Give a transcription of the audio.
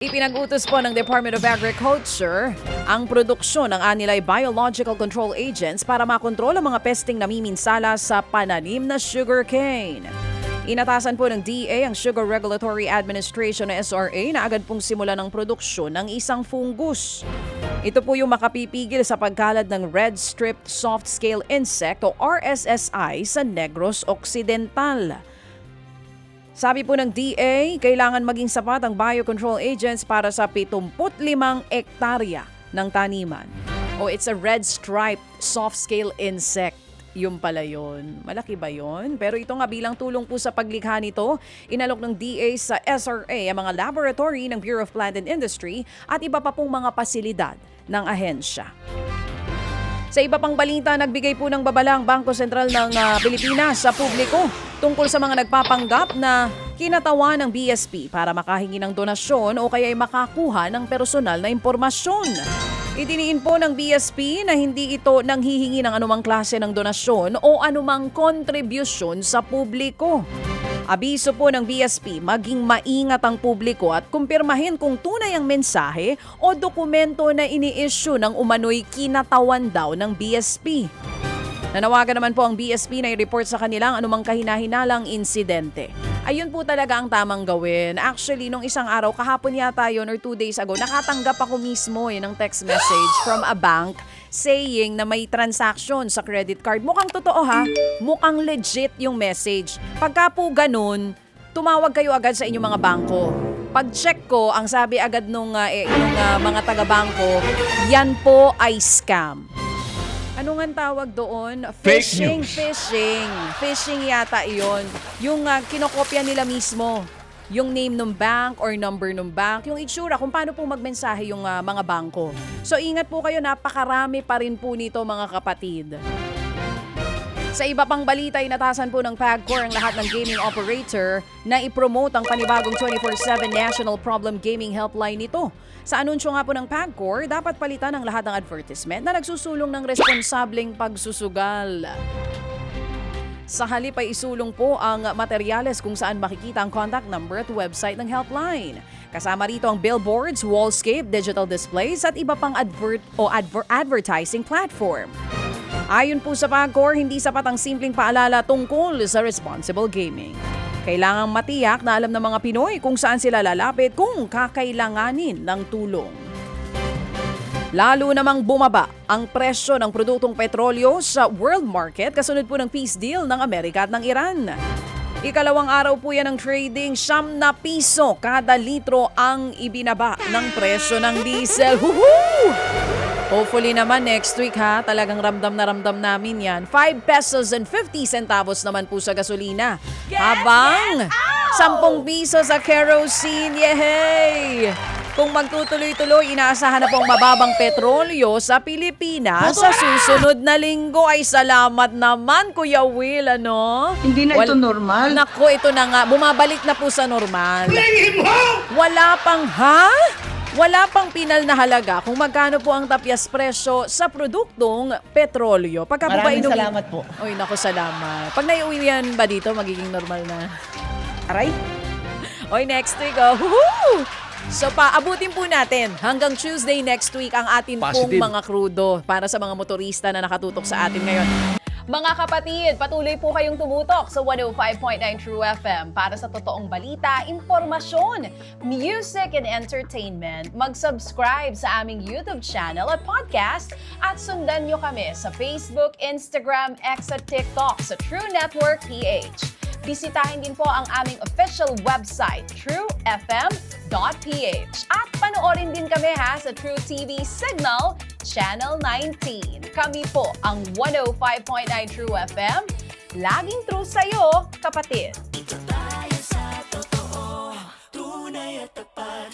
Ipinag-utos po ng Department of Agriculture ang produksyon ng anilay biological control agents para makontrol ang mga pesting namiminsala sa pananim na sugarcane. Inatasan po ng DA ang Sugar Regulatory Administration na SRA na agad pong simula ng produksyon ng isang fungus. Ito po yung makapipigil sa pagkalat ng Red Striped Soft Scale Insect o RSSI sa Negros Occidental. Sabi po ng DA, kailangan maging sapat ang biocontrol agents para sa 75 ektarya ng taniman. It's a red striped soft-scale insect. Yung pala yun. Malaki ba yun? Pero ito nga bilang tulong po sa paglikha nito, inalok ng DA sa SRA ang mga laboratory ng Bureau of Plant and Industry at iba pa pong mga pasilidad ng ahensya. Sa iba pang balita, nagbigay po ng babala ang Bangko Sentral ng Pilipinas sa publiko tungkol sa mga nagpapanggap na kinatawan ng BSP para makahingi ng donasyon o kaya'y makakuha ng personal na impormasyon. Idiniin po ng BSP na hindi ito nanghihingi ng anumang klase ng donasyon o anumang kontribusyon sa publiko. Abiso po ng BSP, maging maingat ang publiko at kumpirmahin kung tunay ang mensahe o dokumento na ini-issue ng umano'y kinatawan daw ng BSP. Nanawagan naman po ang BSP na i-report sa kanilang anumang kahinahinalang insidente. Ayun po talaga ang tamang gawin. Actually, nung isang araw, kahapon yata yun or 2 days ago, nakatanggap ako mismo ng text message from a bank saying na may transaction sa credit card. Mukhang totoo ha, mukhang legit yung message. Pagka po ganun, tumawag kayo agad sa inyong mga bangko. Pag-check ko, ang sabi agad nung mga taga-bangko, yan po ay scam. Ano nga tawag doon? Phishing. Phishing yata iyon. Yung kinokopya nila mismo. Yung name ng bank or number ng bank. Yung itsura kung paano po magmensahe yung mga bangko. So ingat po kayo, napakarami pa rin po nito mga kapatid. Sa iba pang balita, inatasan po ng PAGCOR ang lahat ng gaming operator na ipromote ang panibagong 24/7 National Problem Gaming Helpline nito. Sa anunsyo nga po ng PAGCOR, dapat palitan ang lahat ng advertisement na nagsusulong ng responsableng pagsusugal. Sa halip ay isulong po ang materyales kung saan makikita ang contact number at website ng helpline. Kasama rito ang billboards, wallscape, digital displays at iba pang advertising platform. Ayon po sa PAGCOR, hindi sapat ang simpleng paalala tungkol sa responsible gaming. Kailangang matiyak na alam ng mga Pinoy kung saan sila lalapit kung kakailanganin ng tulong. Lalo namang bumaba ang presyo ng produktong petrolyo sa world market kasunod po ng peace deal ng Amerika at ng Iran. Ikalawang araw po yan ng trading, ₱9 kada litro ang ibinaba ng presyo ng diesel. Woohoo! Hopefully naman next week ha, talagang ramdam na ramdam namin yan. ₱5.50 naman po sa gasolina. Habang ₱10 sa kerosene, yehey! Kung magtutuloy-tuloy, inaasahan na pong mababang petrolyo sa Pilipinas sa susunod na linggo. Ay salamat naman, Kuya Will, ano? Hindi na ito normal. Naku, ito na nga. Bumabalik na po sa normal. Wala pang pinal na halaga kung magkano po ang tapyas presyo sa produktong petrolyo. Maraming salamat po. Oy, naku, salamat. Pag naiuwi yan ba dito, magiging normal na? Aray? Oy, next week, oh. Woohoo! So paabutin po natin hanggang Tuesday next week ang atin pong mga krudo para sa mga motorista na nakatutok sa atin ngayon. Mga kapatid, patuloy po kayong tumutok sa 105.9 True FM para sa totoong balita, impormasyon, music and entertainment. Mag-subscribe sa aming YouTube channel at podcast at sundan nyo kami sa Facebook, Instagram, X at TikTok sa True Network PH. Bisitahin din po ang aming official website, truefm.ph. At panoorin din kami sa True TV Signal, Channel 19. Kami po ang 105.9 True FM. Laging true sa'yo, kapatid.